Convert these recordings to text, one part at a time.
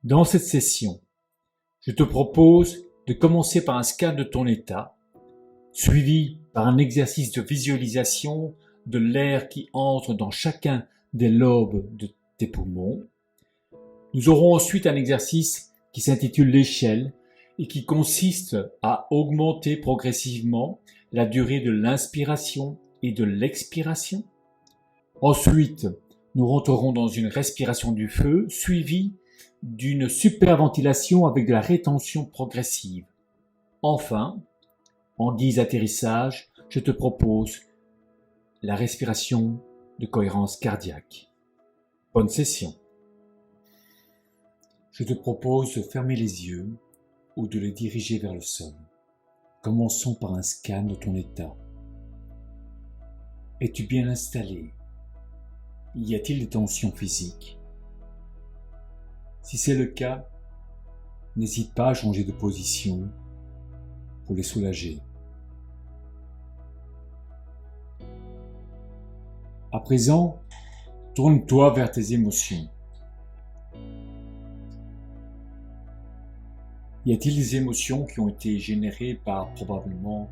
Dans cette session, je te propose de commencer par un scan de ton état, suivi par un exercice de visualisation de l'air qui entre dans chacun des lobes de tes poumons. Nous aurons ensuite un exercice qui s'intitule l'échelle et qui consiste à augmenter progressivement la durée de l'inspiration et de l'expiration. Ensuite, nous rentrerons dans une respiration du feu suivie d'une superventilation avec de la rétention progressive. Enfin, en guise d'atterrissage, je te propose la respiration de cohérence cardiaque. Bonne session. Je te propose de fermer les yeux ou de les diriger vers le sol. Commençons par un scan de ton état. Es-tu bien installé? Y a-t-il des tensions physiques? Si c'est le cas, n'hésite pas à changer de position pour les soulager. À présent, tourne-toi vers tes émotions. Y a-t-il des émotions qui ont été générées par probablement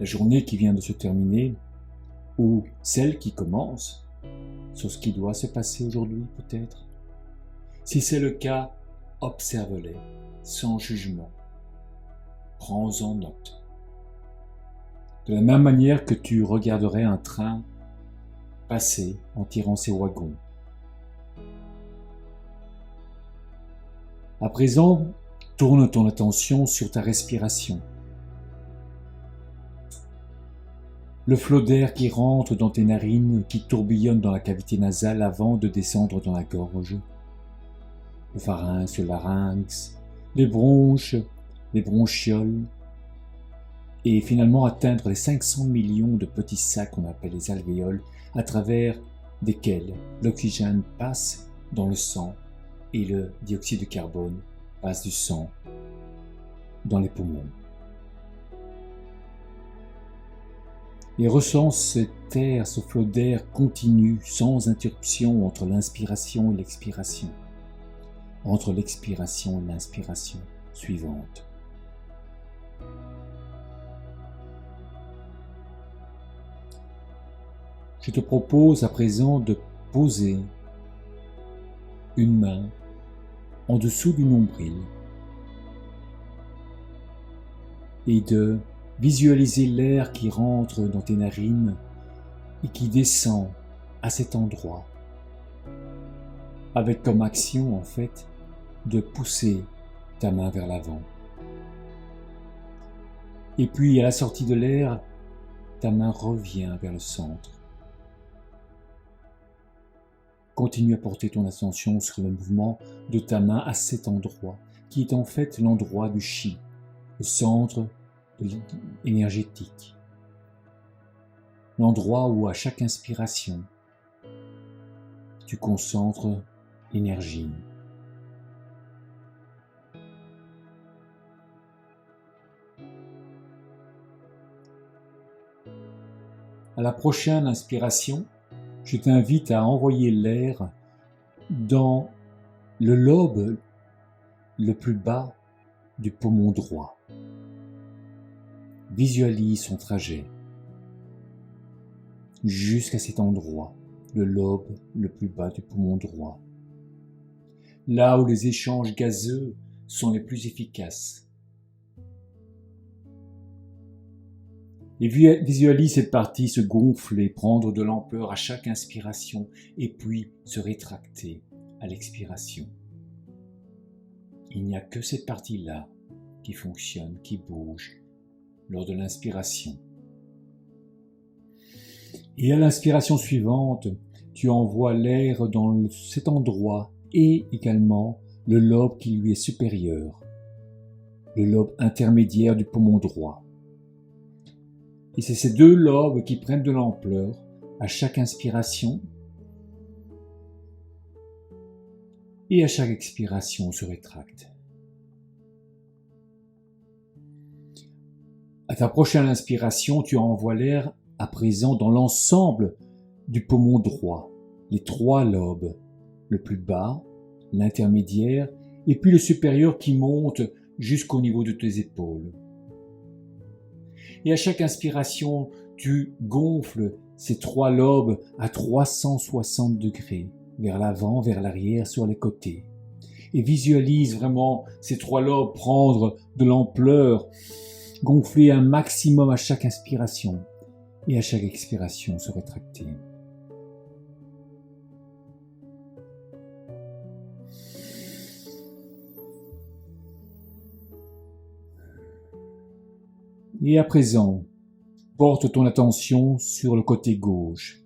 la journée qui vient de se terminer ou celle qui commence sur ce qui doit se passer aujourd'hui peut-être? Si c'est le cas, observe-les sans jugement. Prends-en note. De la même manière que tu regarderais un train passer en tirant ses wagons. À présent, tourne ton attention sur ta respiration. Le flot d'air qui rentre dans tes narines, qui tourbillonne dans la cavité nasale avant de descendre dans la gorge. Le pharynx, le larynx, les bronches, les bronchioles, et finalement atteindre les 500 millions de petits sacs qu'on appelle les alvéoles, à travers desquels l'oxygène passe dans le sang et le dioxyde de carbone passe du sang dans les poumons. Et ressens cet air, ce flot d'air continu, sans interruption entre l'inspiration et l'expiration, entre l'expiration et l'inspiration suivante. Je te propose à présent de poser une main en dessous du nombril et de visualiser l'air qui rentre dans tes narines et qui descend à cet endroit, avec comme action en fait de pousser ta main vers l'avant. Et puis à la sortie de l'air, ta main revient vers le centre. Continue à porter ton attention sur le mouvement de ta main à cet endroit, qui est en fait l'endroit du chi, le centre énergétique. L'endroit où à chaque inspiration, tu concentres l'énergie. À la prochaine inspiration, je t'invite à envoyer l'air dans le lobe le plus bas du poumon droit. Visualise son trajet jusqu'à cet endroit, le lobe le plus bas du poumon droit. Là où les échanges gazeux sont les plus efficaces. Et visualise cette partie se gonfler, prendre de l'ampleur à chaque inspiration et puis se rétracter à l'expiration. Il n'y a que cette partie-là qui fonctionne, qui bouge lors de l'inspiration. Et à l'inspiration suivante, tu envoies l'air dans cet endroit et également le lobe qui lui est supérieur, le lobe intermédiaire du poumon droit. Et c'est ces deux lobes qui prennent de l'ampleur à chaque inspiration et à chaque expiration on se rétracte. À ta prochaine inspiration, tu envoies l'air à présent dans l'ensemble du poumon droit, les trois lobes, le plus bas, l'intermédiaire et puis le supérieur qui monte jusqu'au niveau de tes épaules. Et à chaque inspiration, tu gonfles ces 3 lobes à 360 degrés, vers l'avant, vers l'arrière, sur les côtés. Et visualise vraiment ces 3 lobes prendre de l'ampleur, gonfler un maximum à chaque inspiration et à chaque expiration se rétracter. Et à présent, porte ton attention sur le côté gauche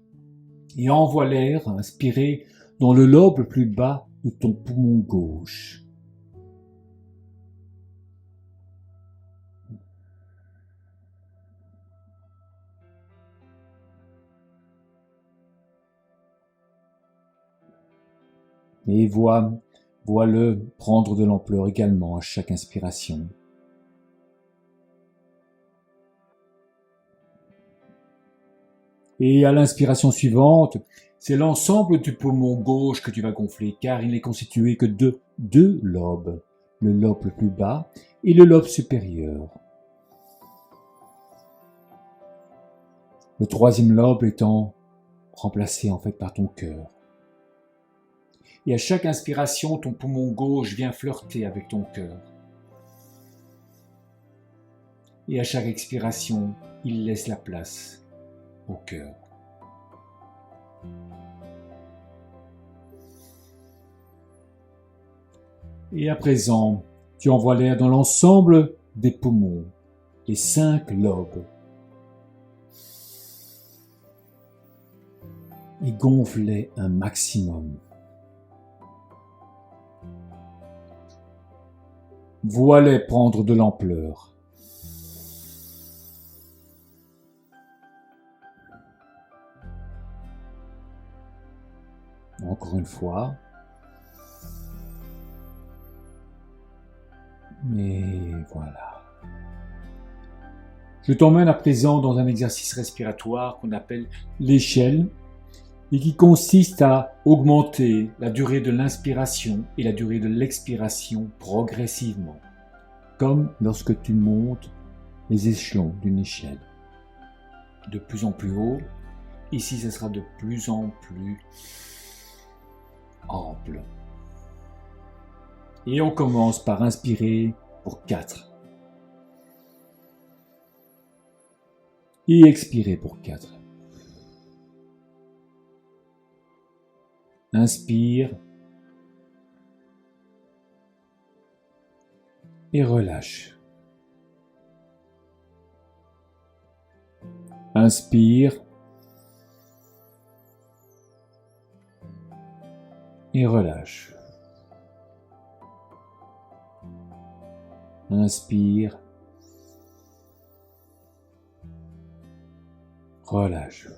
et envoie l'air inspiré dans le lobe le plus bas de ton poumon gauche. Et vois-le prendre de l'ampleur également à chaque inspiration. Et à l'inspiration suivante, c'est l'ensemble du poumon gauche que tu vas gonfler, car il n'est constitué que de 2 lobes, le lobe le plus bas et le lobe supérieur. Le 3e lobe étant remplacé en fait par ton cœur. Et à chaque inspiration, ton poumon gauche vient flirter avec ton cœur. Et à chaque expiration, il laisse la place au cœur. Et à présent, tu envoies l'air dans l'ensemble des poumons, les 5 lobes. Et gonfle-les un maximum. Vois-les prendre de l'ampleur. Encore une fois. Et voilà. Je t'emmène à présent dans un exercice respiratoire qu'on appelle l'échelle et qui consiste à augmenter la durée de l'inspiration et la durée de l'expiration progressivement, comme lorsque tu montes les échelons d'une échelle. De plus en plus haut, ici ce sera de plus en plus ample. Et on commence par inspirer pour 4. Et expirer pour 4. Inspire. Et relâche. Inspire. Et relâche. Inspire. Relâche.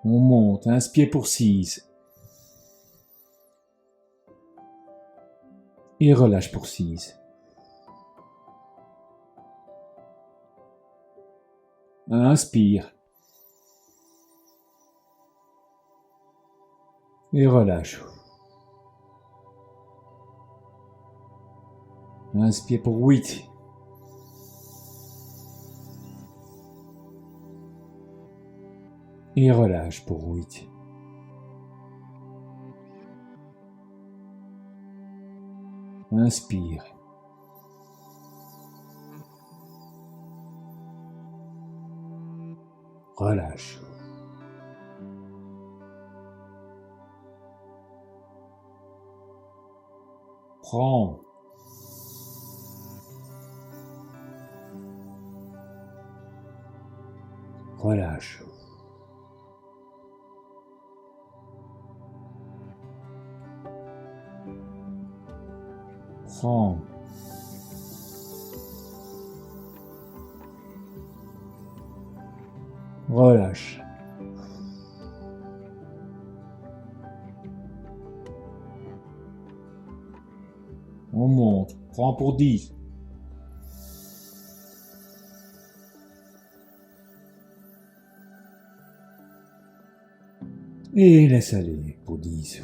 On monte. Inspire pour 6. Et relâche pour 6. Inspire. Et relâche. Inspire pour 8. Et relâche pour 8. Inspire. Relâche. Prends. Relâche. Prends. Relâche. On monte. Prends pour 10. Et laisse aller pour 10.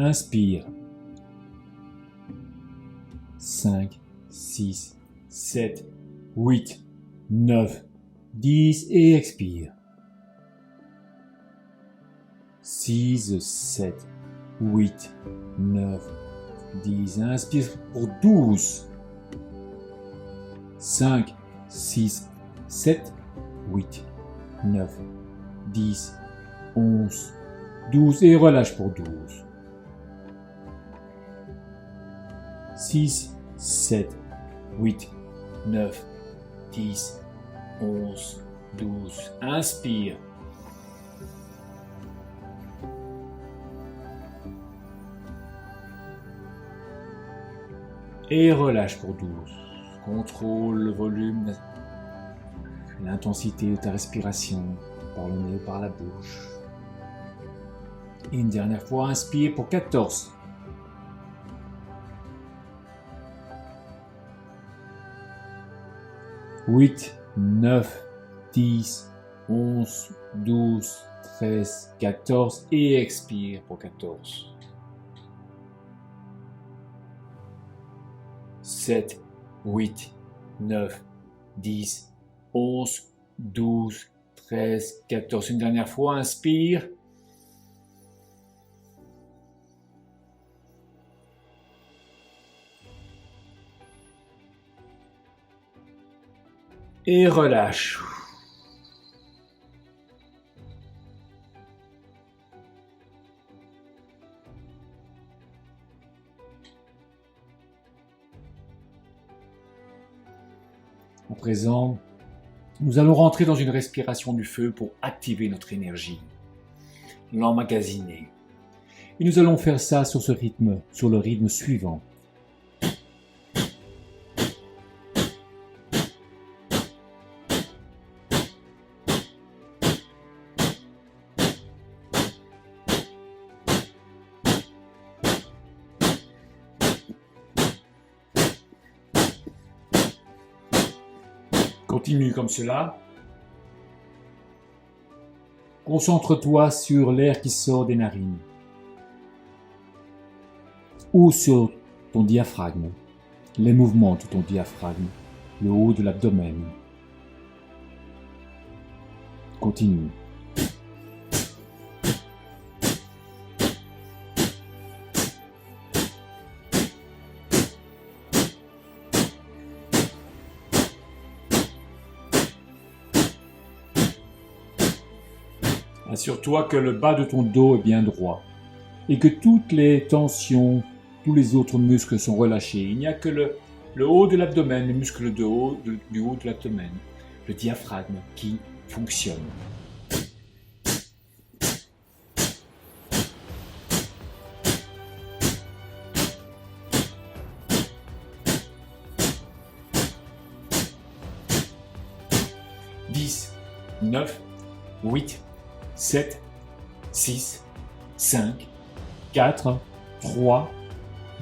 Inspire. 5, 6, 7, 8, 9, 10 et expire. 6, 7, 8, 9, 10. Inspire pour 12. 5, 6, 7, 8, 9, 10, 11, 12 et relâche pour 12. 6, 7, 8, 9, 10, 11, 12. Inspire. Et relâche pour 12. Contrôle le volume, l'intensité de ta respiration par le nez ou par la bouche. Et une dernière fois, inspire pour 14. 8, 9, 10, 11, 12, 13, 14 et expire pour 14. 7, 8, 9, 10, 11, 12, 13, 14. Une dernière fois, inspire. Et relâche. À présent, nous allons rentrer dans une respiration du feu pour activer notre énergie, l'emmagasiner. Et nous allons faire ça sur le rythme suivant. Continue comme cela. Concentre-toi sur l'air qui sort des narines ou sur ton diaphragme, les mouvements de ton diaphragme, le haut de l'abdomen. Continue. Assure-toi que le bas de ton dos est bien droit et que toutes les tensions, tous les autres muscles sont relâchés. Il n'y a que le haut de l'abdomen, les muscles du haut de l'abdomen, le diaphragme qui fonctionne. « 10, 9, 8, 7, 6, 5, 4, 3,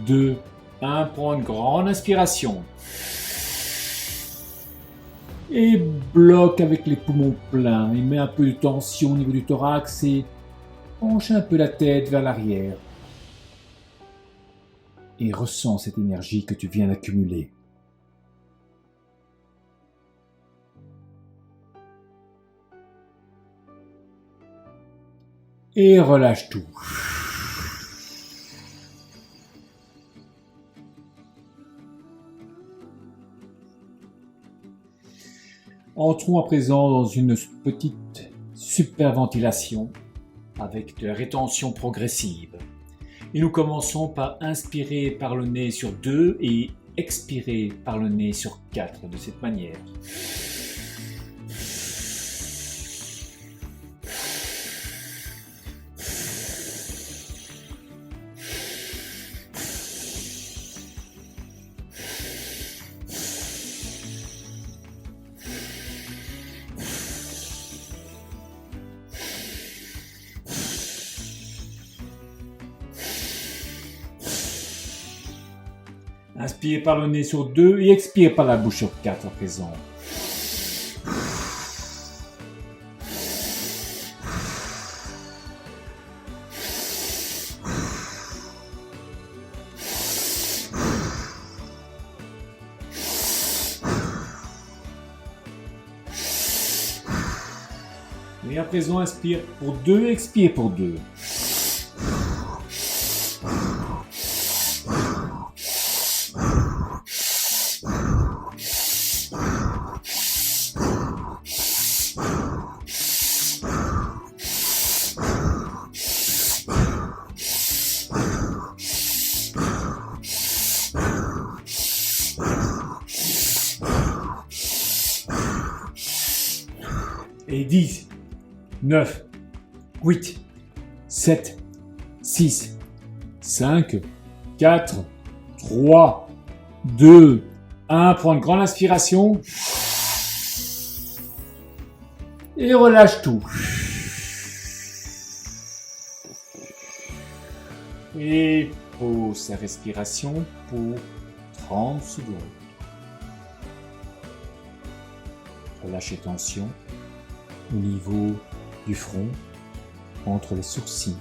2, 1. Prends une grande inspiration. Et bloque avec les poumons pleins. Et mets un peu de tension au niveau du thorax et penche un peu la tête vers l'arrière. Et ressens cette énergie que tu viens d'accumuler. Et relâche tout. Entrons à présent dans une petite superventilation avec de la rétention progressive. Et nous commençons par inspirer par le nez sur 2 et expirer par le nez sur 4 de cette manière. Inspire par le nez sur 2 et expire par la bouche sur 4 à présent. Et à présent, inspire pour 2, expire pour 2. Et 10, 9, 8, 7, 6, 5, 4, 3, 2, 1. Prends une grande inspiration. Et relâche tout. Et pose sa respiration pour 30 secondes. Relâche les tensions au niveau du front, entre les sourcils,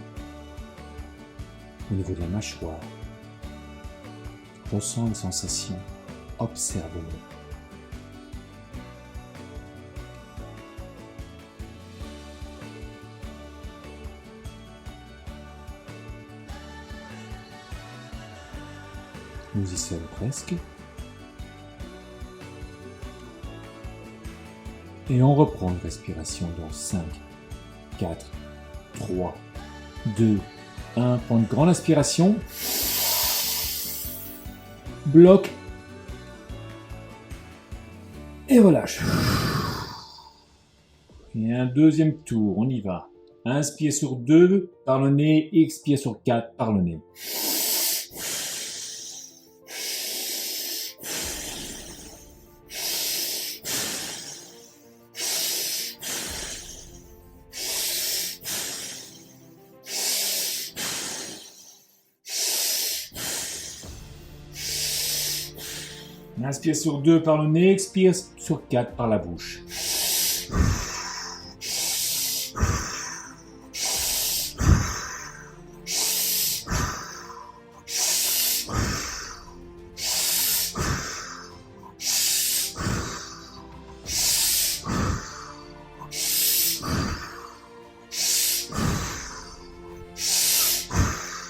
au niveau de la mâchoire. Ressens les sensations, observe-les. Nous y sommes presque. Et on reprend une respiration dans 5, 4, 3, 2, 1. Prends une grande inspiration. Bloque. Et relâche. Et un deuxième tour, on y va. Inspire sur 2 par le nez, expire sur 4 par le nez. Inspire sur 2 par le nez, expire sur 4 par la bouche.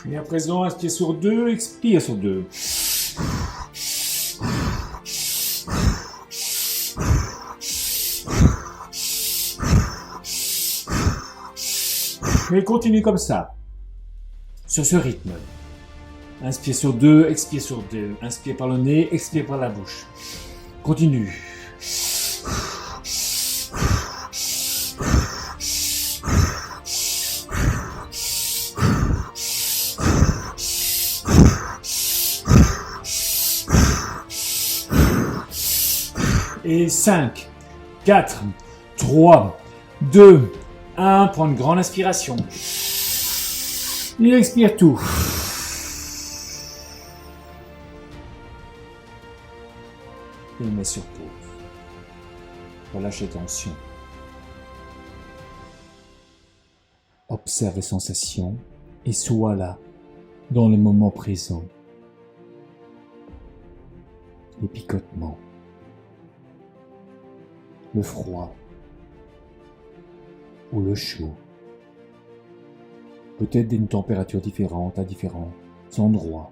Et à présent, inspire sur 2, expire sur 2. Et continue comme ça, sur ce rythme. Inspire sur 2, expire sur 2. Inspire par le nez, expire par la bouche. Continue. Et 5, 4, 3, 2, 1. Prends une grande inspiration. Et expire tout. Et mets sur pause. Relâche les tensions. Observe les sensations et sois là, dans le moment présent. Les picotements. Le froid ou le chaud. Peut-être d'une température différente à différents endroits.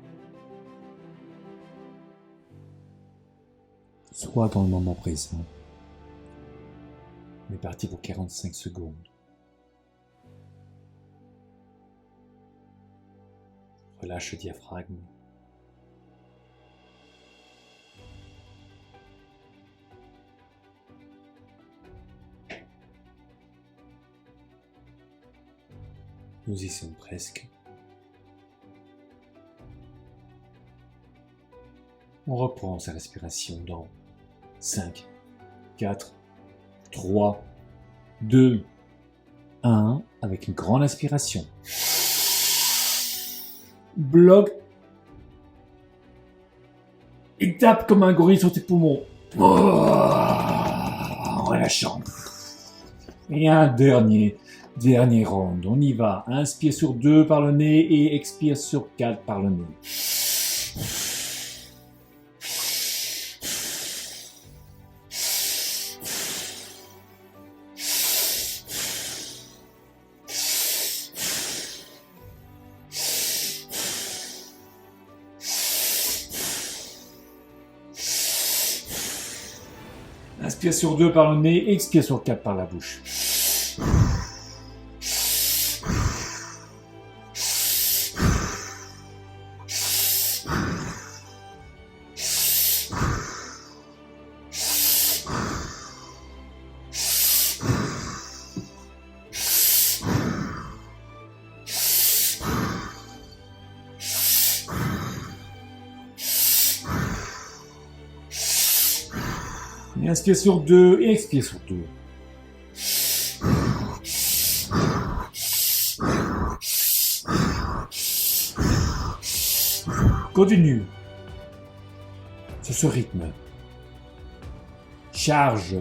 Sois dans le moment présent. On est parti pour 45 secondes. Relâche le diaphragme. Nous y sommes presque. On reprend sa respiration dans 5, 4, 3, 2, 1, avec une grande inspiration. Bloque. Et tape comme un gorille sur tes poumons. En relâchant. Et un dernier round. On y va. Inspire sur 2 par le nez et expire sur 4 par le nez. Inspire sur 2 par le nez, expire sur 4 par la bouche. Et inspire sur 2 et expire sur 2. Continue sur ce rythme. Charge.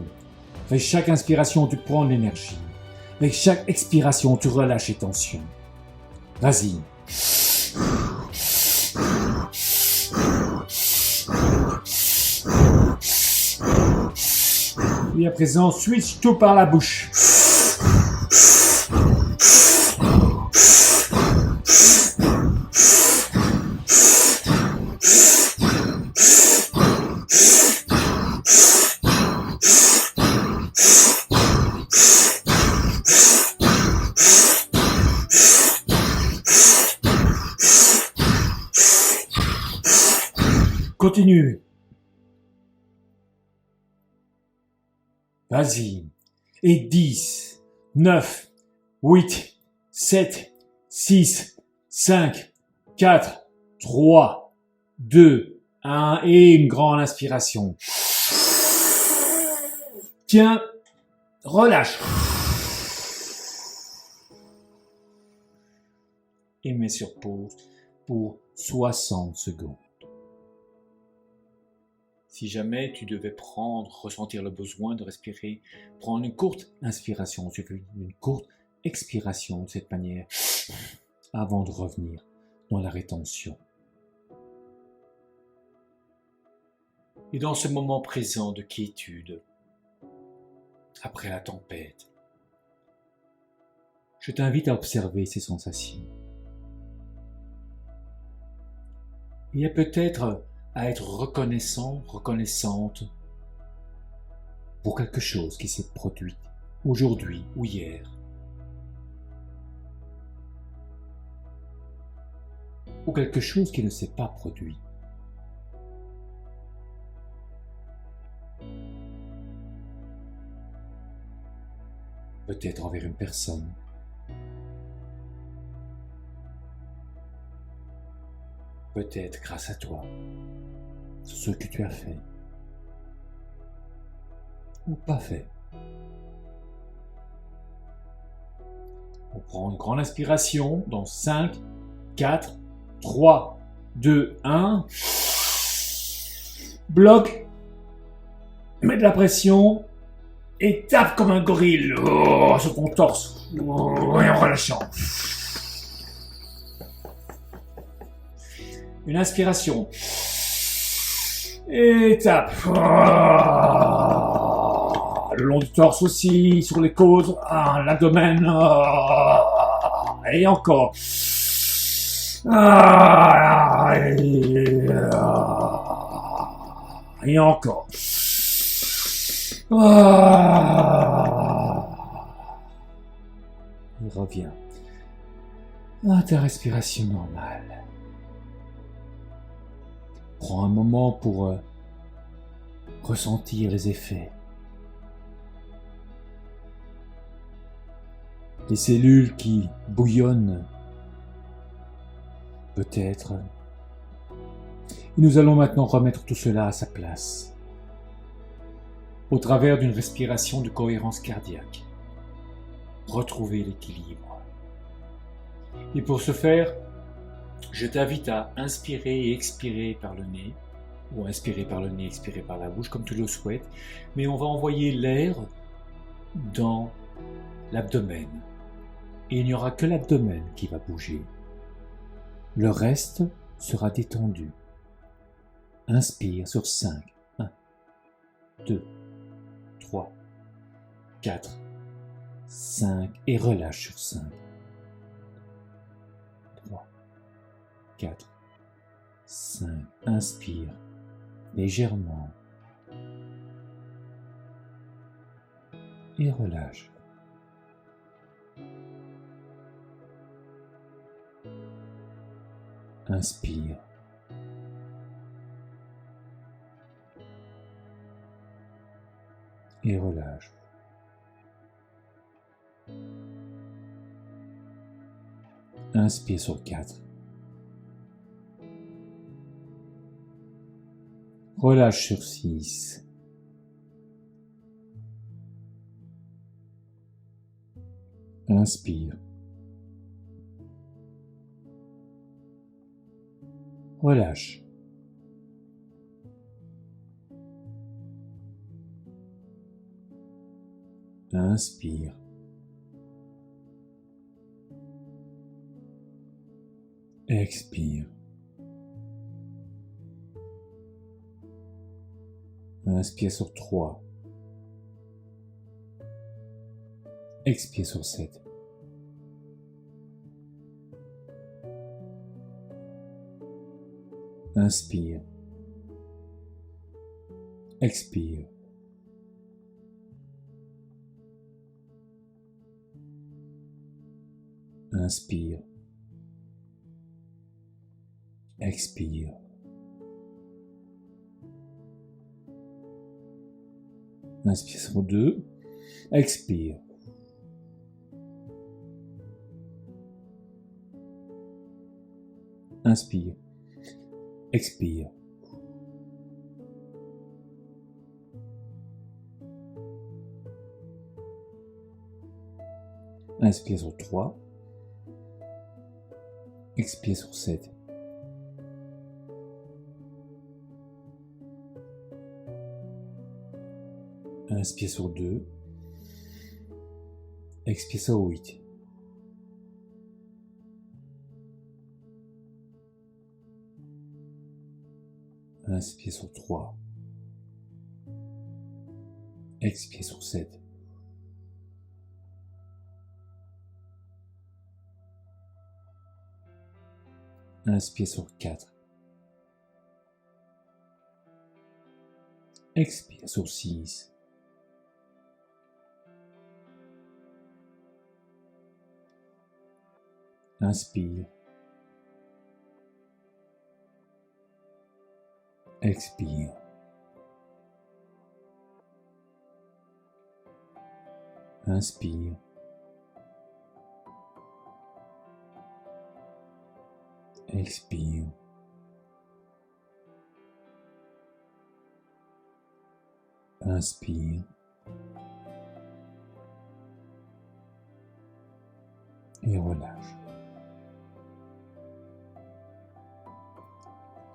Avec chaque inspiration, tu prends de l'énergie. Avec chaque expiration, tu relâches les tensions. Vas-y. Et à présent, switch tout par la bouche. Continue. Vas-y. Et 10, 9, 8, 7, 6, 5, 4, 3, 2, 1 et une grande inspiration. Tiens, relâche. Et mets sur pause pour 60 secondes. Si jamais tu devais ressentir le besoin de respirer, prendre une courte inspiration, une courte expiration de cette manière, avant de revenir dans la rétention. Et dans ce moment présent de quiétude, après la tempête, je t'invite à observer ces sensations. Et peut-être à être reconnaissant, reconnaissante pour quelque chose qui s'est produit aujourd'hui ou hier. Ou quelque chose qui ne s'est pas produit. Peut-être envers une personne. Peut-être grâce à toi, sur ce que tu as fait ou pas fait. On prend une grande inspiration dans 5, 4, 3, 2, 1. Bloque, mets de la pression et tape comme un gorille sur ton torse et en relâchant. Une inspiration. Et tape. Le long du torse aussi, sur les côtes, l'abdomen. Et encore. Et encore. Et reviens à ta respiration normale. Prends un moment pour ressentir les effets. Les cellules qui bouillonnent, peut-être. Et nous allons maintenant remettre tout cela à sa place, au travers d'une respiration de cohérence cardiaque. Retrouver l'équilibre. Et pour ce faire, je t'invite à inspirer et expirer par le nez, ou inspirer par le nez, expirer par la bouche, comme tu le souhaites, mais on va envoyer l'air dans l'abdomen. Et il n'y aura que l'abdomen qui va bouger. Le reste sera détendu. Inspire sur 5. 1, 2, 3, 4, 5 et relâche sur 5. 3, 4, 5. Inspire légèrement. et relâche. Inspire. Et relâche. Inspire sur 4. Relâche sur 6. Inspire. Relâche. Inspire. Expire. Inspire sur 3. Expire sur 7. Inspire. Expire. Inspire. Expire. Inspire sur 2. Expire. Inspire. Expire. Inspire sur 3. Expire sur 7. Inspire sur 2. Expire sur 8. Inspire sur 3. Expire sur 7. Inspire sur 4. Expire sur 6. Inspire. Expire. Inspire. Expire. Inspire. Et relâche.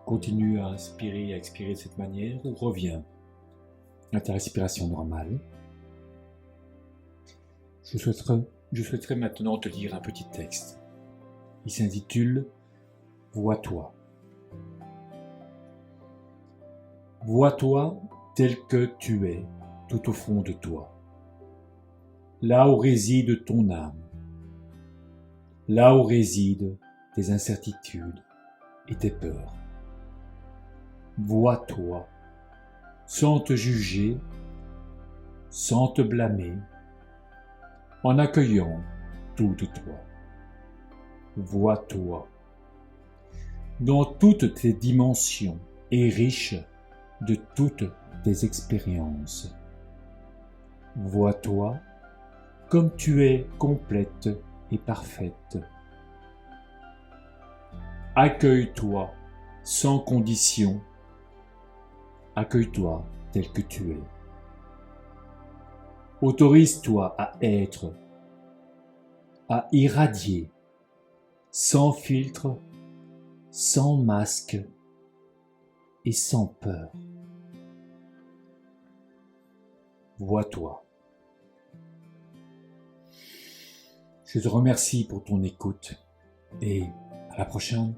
Continue à inspirer et à expirer de cette manière ou reviens à ta respiration normale. Je souhaiterais maintenant te lire un petit texte. Il s'intitule « Vois-toi ». Vois-toi tel que tu es, tout au fond de toi, là où réside ton âme, là où résident tes incertitudes et tes peurs. Vois-toi, sans te juger, sans te blâmer, en accueillant tout de toi. Vois-toi, dans toutes tes dimensions et riche de toutes tes expériences. Vois-toi comme tu es complète et parfaite. Accueille-toi sans condition. Accueille-toi tel que tu es. Autorise-toi à être, à irradier, sans filtre, sans masque et sans peur. Vois-toi. Je te remercie pour ton écoute et à la prochaine.